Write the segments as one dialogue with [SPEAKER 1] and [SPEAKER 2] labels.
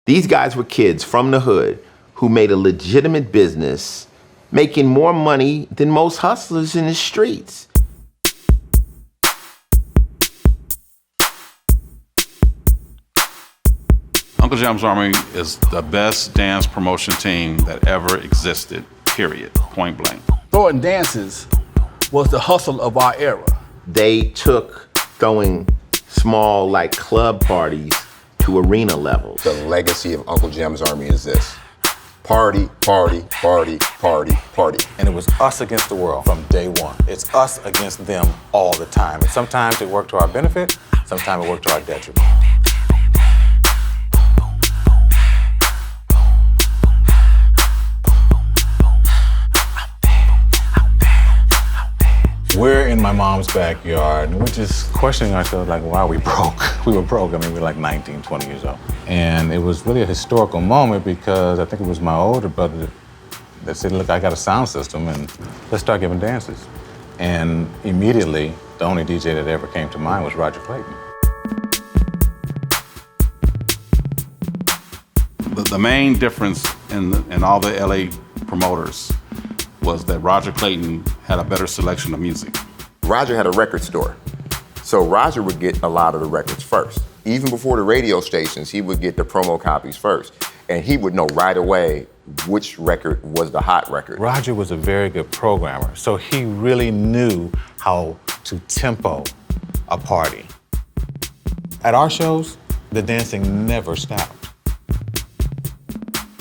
[SPEAKER 1] These guys were kids from the hood who made a legitimate business, making more money than most hustlers in the streets.
[SPEAKER 2] Uncle Jam's Army is the best dance promotion team that ever existed, period, point blank.
[SPEAKER 3] Throwing dances was the hustle of our era.
[SPEAKER 1] They took throwing small, like club parties to arena levels.
[SPEAKER 4] The legacy of Uncle Jam's Army is this. Party, party, party, party, party.
[SPEAKER 5] And it was us against the world from day one. It's us against them all the time. And sometimes it worked to our benefit, sometimes it worked to our detriment. We're in my mom's backyard, and we're just questioning ourselves, like, why are we broke? We were broke. I mean, we were like 19, 20 years old. And it was really a historical moment because I think it was my older brother that said, look, I got a sound system, and let's start giving dances. And immediately, the only DJ that ever came to mind was Roger Clayton.
[SPEAKER 2] The main difference in all the LA promoters was that Roger Clayton had a better selection of music.
[SPEAKER 4] Roger had a record store. So Roger would get a lot of the records first. Even before the radio stations, he would get the promo copies first. And he would know right away which record was the hot record.
[SPEAKER 5] Roger was a very good programmer, so he really knew how to tempo a party. At our shows, the dancing never stopped.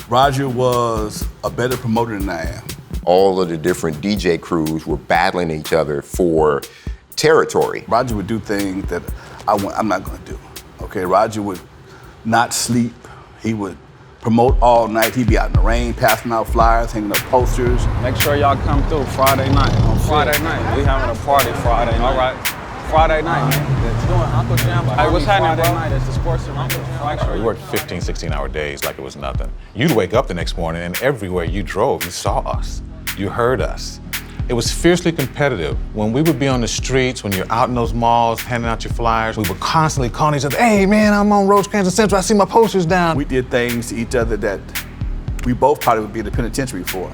[SPEAKER 3] Roger was a better promoter than I am.
[SPEAKER 4] All of the different DJ crews were battling each other for territory.
[SPEAKER 3] Roger would do things that I'm not gonna do. Okay, Roger would not sleep. He would promote all night. He'd be out in the rain, passing out flyers, hanging up posters.
[SPEAKER 6] Make sure y'all come through Friday night. On Friday night, we having a party Friday night. All right, Friday night, man. It's doing Uncle Jam. Hey, what's happening, bro? Night, it's the sports of Uncle Jam.
[SPEAKER 5] We worked 15, 16-hour days like it was nothing. You'd wake up the next morning, and everywhere you drove, you saw us. You heard us. It was fiercely competitive. When we would be on the streets, when you're out in those malls, handing out your flyers, we would constantly call each other, hey man, I'm on Rosecrans Central, I see my posters down.
[SPEAKER 3] We did things to each other that we both probably would be in the penitentiary for.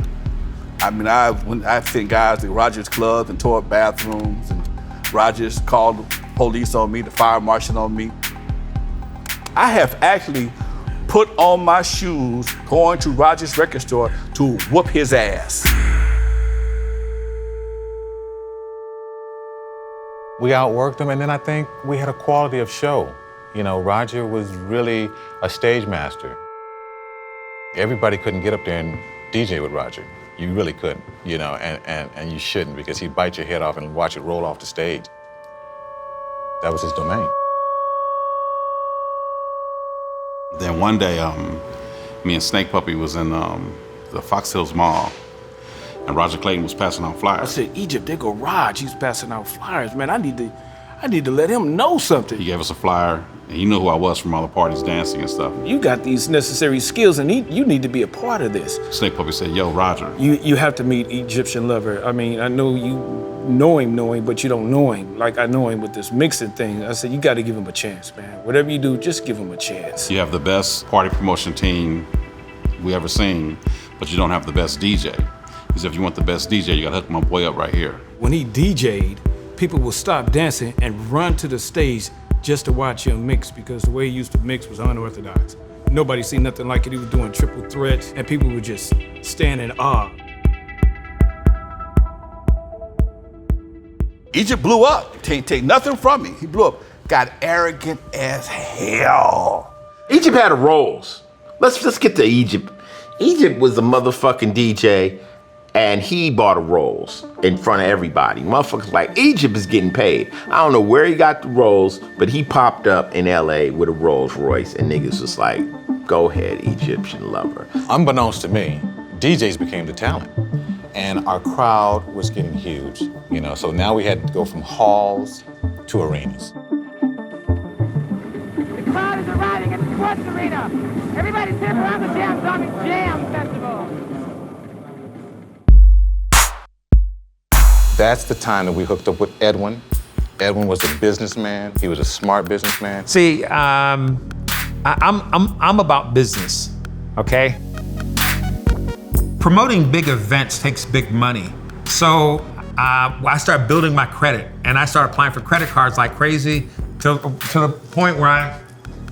[SPEAKER 3] I mean, I've seen guys at Rogers clubs and tore up bathrooms, and Rogers called the police on me, the fire marshal on me. I have actually put on my shoes going to Rogers record store to whoop his ass.
[SPEAKER 5] We outworked them, and then I think we had a quality of show. You know, Roger was really a stage master. Everybody couldn't get up there and DJ with Roger. You really couldn't, you know, and you shouldn't, because he'd bite your head off and watch it roll off the stage. That was his domain.
[SPEAKER 2] Then one day, me and Snake Puppy was in the Fox Hills Mall, and Roger Clayton was passing out flyers.
[SPEAKER 7] I said, Egypt, there go Raj, he's passing out flyers. Man, I need to let him know something.
[SPEAKER 2] He gave us a flyer, and he knew who I was from all the parties, dancing and stuff.
[SPEAKER 7] You got these necessary skills, and you need to be a part of this.
[SPEAKER 2] Snake Puppy said, yo, Roger.
[SPEAKER 7] You have to meet Egyptian Lover. I mean, I know you know him, but you don't know him. Like I know him with this mixing thing. I said, you got to give him a chance, man. Whatever you do, just give him a chance.
[SPEAKER 2] You have the best party promotion team we ever seen, but you don't have the best DJ. He said, if you want the best DJ, you got to hook my boy up right here.
[SPEAKER 7] When he DJ'd, people would stop dancing and run to the stage just to watch him mix, because the way he used to mix was unorthodox. Nobody seen nothing like it. He was doing triple threats, and people would just stand in awe.
[SPEAKER 3] Egypt blew up. Take nothing from me. He blew up. Got arrogant as hell.
[SPEAKER 1] Egypt had a Rolls. Let's get to Egypt. Egypt was a motherfucking DJ, and he bought a Rolls in front of everybody. Motherfuckers like, Egypt is getting paid. I don't know where he got the Rolls, but he popped up in LA with a Rolls Royce, and niggas was like, go ahead, Egyptian Lover.
[SPEAKER 5] Unbeknownst to me, DJs became the talent. And our crowd was getting huge, you know, so now we had to go from halls to arenas.
[SPEAKER 8] The crowd is arriving at the sports arena. Everybody's here for Uncle Jam's Army Jam Festival.
[SPEAKER 5] That's the time that we hooked up with Edwin. Edwin was a businessman. He was a smart businessman.
[SPEAKER 9] See, I'm about business, okay? Promoting big events takes big money. So I started building my credit, and I started applying for credit cards like crazy to the point where I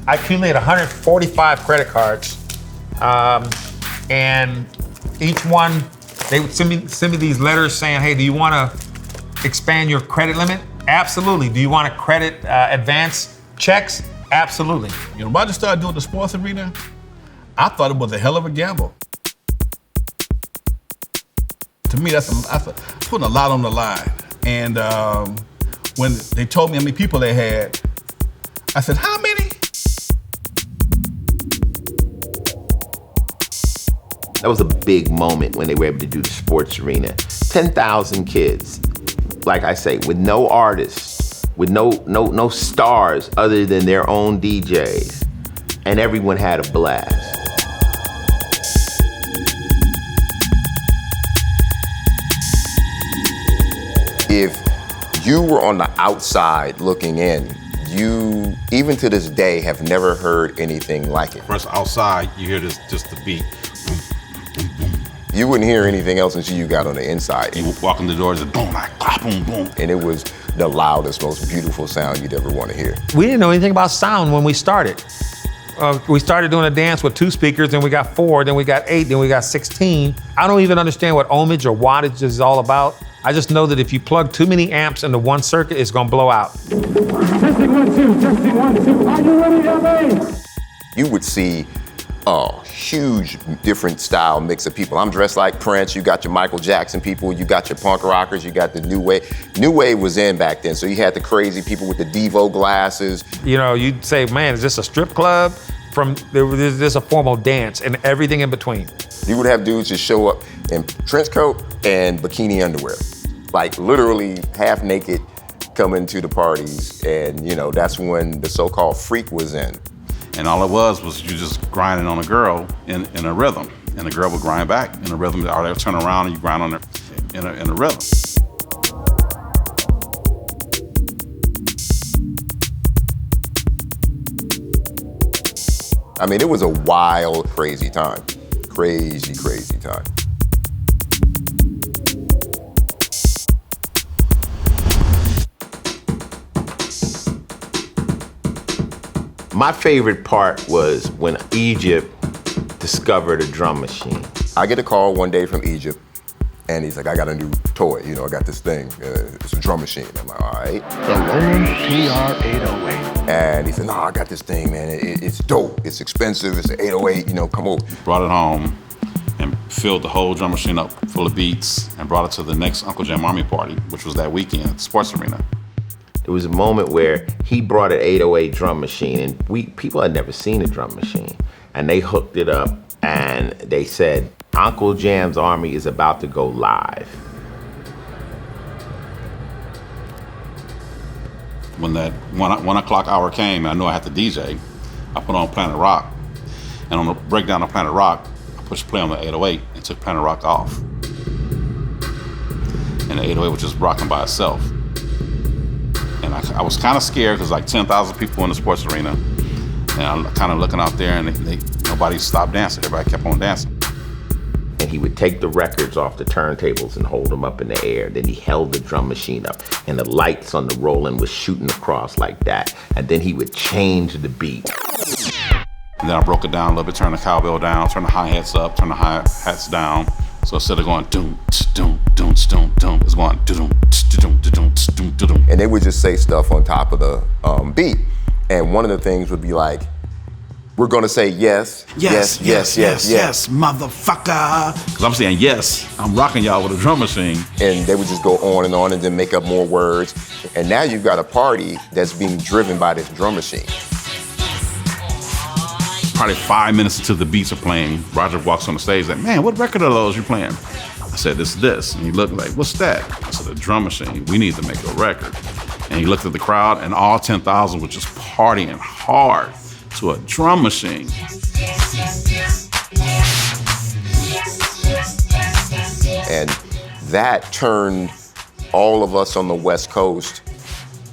[SPEAKER 9] accumulated 145 credit cards. And each one, they would send me these letters saying, hey, do you want to expand your credit limit? Absolutely. Do you want to credit advance checks? Absolutely.
[SPEAKER 3] You know, when I just started doing the sports arena, I thought it was a hell of a gamble. To me, that's putting a lot on the line. And when they told me how many people they had, I said, how many?
[SPEAKER 1] That was a big moment when they were able to do the sports arena. 10,000 kids, like I say, with no artists, with no stars other than their own DJs, and everyone had a blast.
[SPEAKER 4] If you were on the outside looking in, you, even to this day, have never heard anything like it.
[SPEAKER 2] First outside, you hear just the beat.
[SPEAKER 4] You wouldn't hear anything else until you got on the inside.
[SPEAKER 2] You walk in the doors and boom, like clap, boom, boom.
[SPEAKER 4] And it was the loudest, most beautiful sound you'd ever want to hear.
[SPEAKER 9] We didn't know anything about sound when we started. We started doing a dance with 2 speakers, then we got 4, then we got 8, then we got 16. I don't even understand what ohmage or wattage is all about. I just know that if you plug too many amps into one circuit, it's gonna blow out.
[SPEAKER 8] Testing 1, 2, testing 1, 2. Are you ready, LA?
[SPEAKER 4] You would see a huge different style mix of people. I'm dressed like Prince, you got your Michael Jackson people, you got your punk rockers, you got the new wave. New wave was in back then, so you had the crazy people with the Devo glasses.
[SPEAKER 9] You know, you'd say, man, is this a strip club? Is this a formal dance? And everything in between.
[SPEAKER 4] You would have dudes just show up in trench coat and bikini underwear. Like literally half naked coming to the parties, and you know, that's when the so-called freak was in.
[SPEAKER 2] And all it was you just grinding on a girl in a rhythm. And the girl would grind back in a rhythm, or they would turn around and you grind on her in a rhythm.
[SPEAKER 4] I mean, it was a wild, crazy time. Crazy, crazy time.
[SPEAKER 1] My favorite part was when Egypt discovered a drum machine.
[SPEAKER 4] I get a call one day from Egypt, and he's like, I got a new toy. You know, I got this thing. It's a drum machine. I'm like, all right.
[SPEAKER 10] The Roland TR-808.
[SPEAKER 4] And he said, no, I got this thing, man. It's dope. It's expensive. It's an 808. You know, come over.
[SPEAKER 2] Brought it home and filled the whole drum machine up full of beats and brought it to the next Uncle Jam Army party, which was that weekend at the sports arena.
[SPEAKER 1] There was a moment where he brought an 808 drum machine, and people had never seen a drum machine. And they hooked it up, and they said, Uncle Jam's Army is about to go live.
[SPEAKER 2] When that 1 o'clock hour came and I knew I had to DJ, I put on Planet Rock. And on the breakdown of Planet Rock, I pushed play on the 808 and took Planet Rock off. And the 808 was just rocking by itself. And I was kind of scared because like 10,000 people in the sports arena. And I'm kind of looking out there and nobody stopped dancing. Everybody kept on dancing.
[SPEAKER 1] And he would take the records off the turntables and hold them up in the air. Then he held the drum machine up and the lights on the Roland was shooting across like that. And then he would change the beat.
[SPEAKER 2] And then I broke it down a little bit, turned the cowbell down, turned the hi-hats up, turned the hi-hats down. So instead of going doom, doom, doom, doom, doom, it's going doom, doom, doom, doom, doom.
[SPEAKER 4] And they would just say stuff on top of the beat. And one of the things would be like, we're gonna say yes, yes,
[SPEAKER 2] motherfucker. Because I'm saying yes, I'm rocking y'all with a drum machine.
[SPEAKER 4] And they would just go on and then make up more words. And now you've got a party that's being driven by this drum machine.
[SPEAKER 2] Probably 5 minutes until the beats are playing, Roger walks on the stage like, man, what record are those you're playing? I said, this. And he looked like, what's that? I said, a drum machine. We need to make a record. And he looked at the crowd and all 10,000 were just partying hard to a drum machine.
[SPEAKER 4] And that turned all of us on the West Coast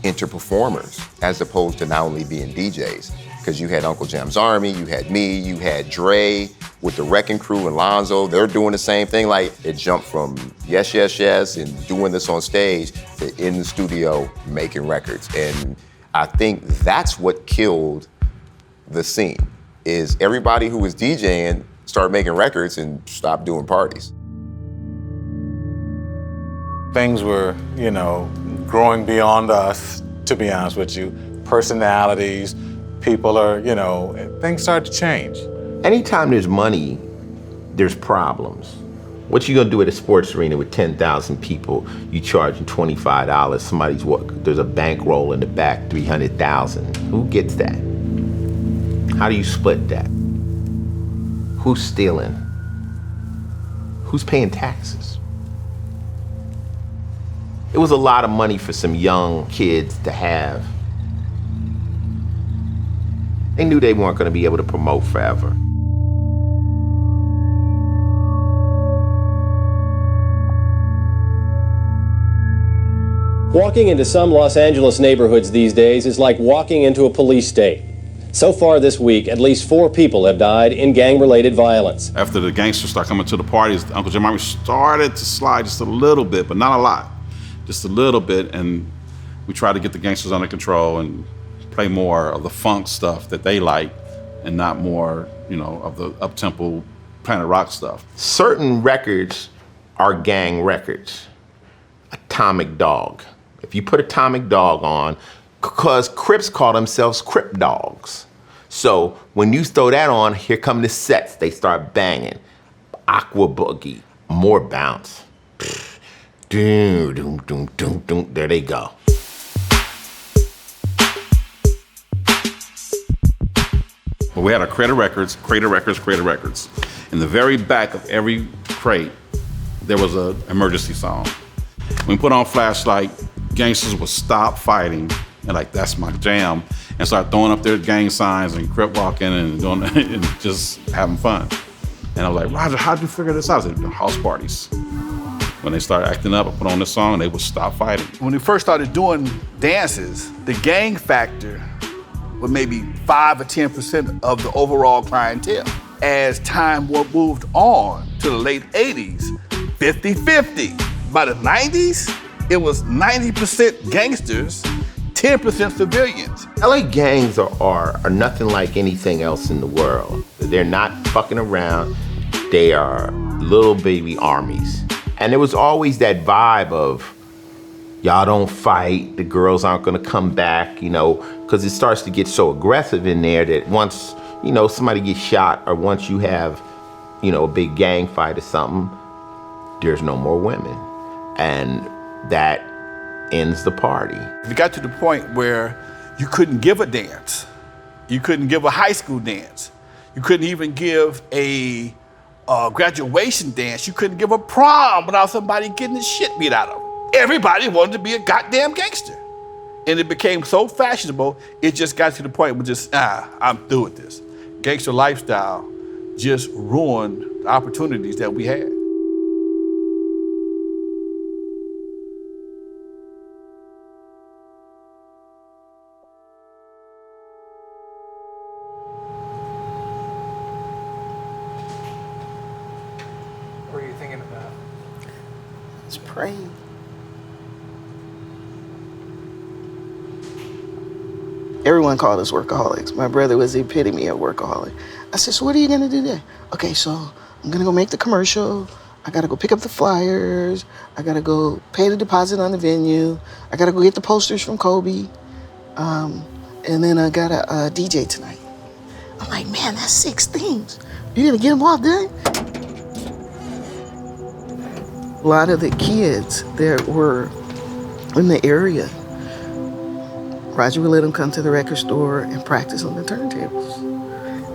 [SPEAKER 4] into performers, as opposed to not only being DJs. because you had Uncle Jam's Army, you had me, you had Dre with the Wrecking Crew and Lonzo. They're doing the same thing. Like, it jumped from yes, yes, yes, and doing this on stage to in the studio making records. And I think that's what killed the scene, is everybody who was DJing started making records and stopped doing parties.
[SPEAKER 5] Things were, growing beyond us, to be honest with you. Personalities, people are, things started to change.
[SPEAKER 1] Anytime there's money, there's problems. What you gonna do at a sports arena with 10,000 people? You charging $25. There's a bankroll in the back, 300,000. Who gets that? How do you split that? Who's stealing? Who's paying taxes? It was a lot of money for some young kids to have. They knew they weren't gonna be able to promote forever.
[SPEAKER 11] Walking into some Los Angeles neighborhoods these days is like walking into a police state. So far this week, at least 4 people have died in gang-related violence.
[SPEAKER 2] After the gangsters started coming to the parties, Uncle Jim Army started to slide just a little bit, but not a lot. Just a little bit, and we tried to get the gangsters under control and play more of the funk stuff that they like and not more, of the up-tempo Planet Rock stuff.
[SPEAKER 1] Certain records are gang records. Atomic Dog. If you put Atomic Dog on, because Crips call themselves Crip Dogs. So when you throw that on, here come the sets. They start banging. Aqua Boogie, more bounce. Doom, doom, doom, doom, doom. There they go.
[SPEAKER 2] Well, we had a crate of records. In the very back of every crate, there was an emergency song. When we put on Flashlight, gangsters would stop fighting and that's my jam, and start throwing up their gang signs and crip walking and doing and just having fun. And I was like, Roger, how'd you figure this out? I said, the house parties. When they started acting up, I put on this song and they would stop fighting.
[SPEAKER 3] When we first started doing dances, the gang factor was maybe 5 or 10% of the overall clientele. As time moved on to the late 80s, 50-50. By the 90s, it was 90% gangsters, 10% civilians.
[SPEAKER 1] LA gangs are nothing like anything else in the world. They're not fucking around. They are little baby armies. And there was always that vibe of, y'all don't fight, the girls aren't gonna come back, because it starts to get so aggressive in there that once, somebody gets shot or once you have, a big gang fight or something, there's no more women. And that ends the party.
[SPEAKER 3] It got to the point where you couldn't give a dance. You couldn't give a high school dance. You couldn't even give a graduation dance. You couldn't give a prom without somebody getting the shit beat out of them. Everybody wanted to be a goddamn gangster. And it became so fashionable, it just got to the point where I'm through with this. Gangster lifestyle just ruined the opportunities that we had.
[SPEAKER 12] What were you thinking about?
[SPEAKER 13] It's praying. Everyone called us workaholics. My brother was the epitome of workaholic. I said, so what are you gonna do today? Okay, so I'm gonna go make the commercial. I gotta go pick up the flyers. I gotta go pay the deposit on the venue. I gotta go get the posters from Kobe. And then I gotta DJ tonight. I'm like, man, that's 6 things. You gonna get them all done? A lot of the kids that were in the area, Roger would let them come to the record store and practice on the turntables.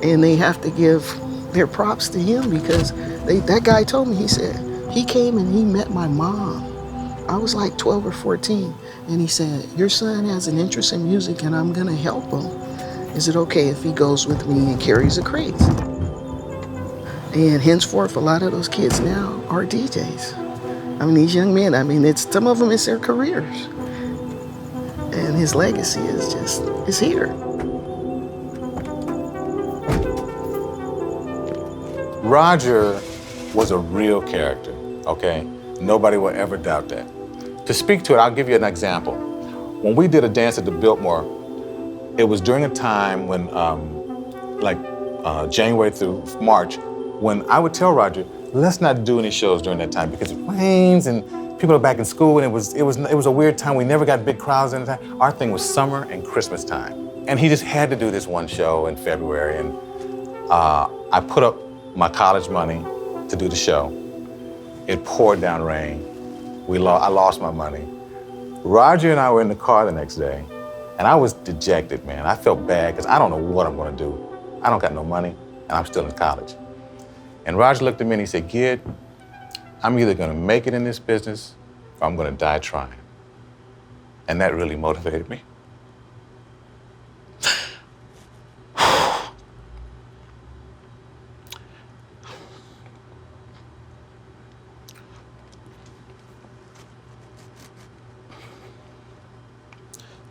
[SPEAKER 13] And they have to give their props to him because that guy told me, he said, he came and he met my mom. I was like 12 or 14. And he said, your son has an interest in music and I'm gonna help him. Is it okay if he goes with me and carries a crate? And henceforth, a lot of those kids now are DJs. I mean, these young men, some of them, it's their careers. And his legacy is here.
[SPEAKER 5] Roger was a real character, okay? Nobody will ever doubt that. To speak to it, I'll give you an example. When we did a dance at the Biltmore, it was during a time when, January through March, when I would tell Roger, let's not do any shows during that time because it rains and people are back in school, and it was a weird time. We never got big crowds in the time. Our thing was summer and Christmas time. And he just had to do this one show in February, and I put up my college money to do the show. It poured down rain. I lost my money. Roger and I were in the car the next day, and I was dejected, man. I felt bad because I don't know what I'm gonna do. I don't got no money, and I'm still in college. And Roger looked at me and he said, Gid, I'm either gonna make it in this business or I'm gonna die trying. And that really motivated me.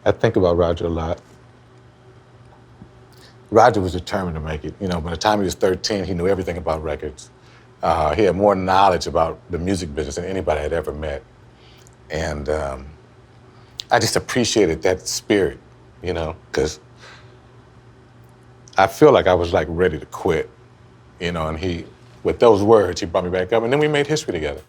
[SPEAKER 5] I think about Roger a lot. Roger was determined to make it. You know, by the time he was 13, he knew everything about records. He had more knowledge about the music business than anybody had ever met. And I just appreciated that spirit, you know, because I feel like I was like ready to quit, you know, and with those words, he brought me back up, and then we made history together.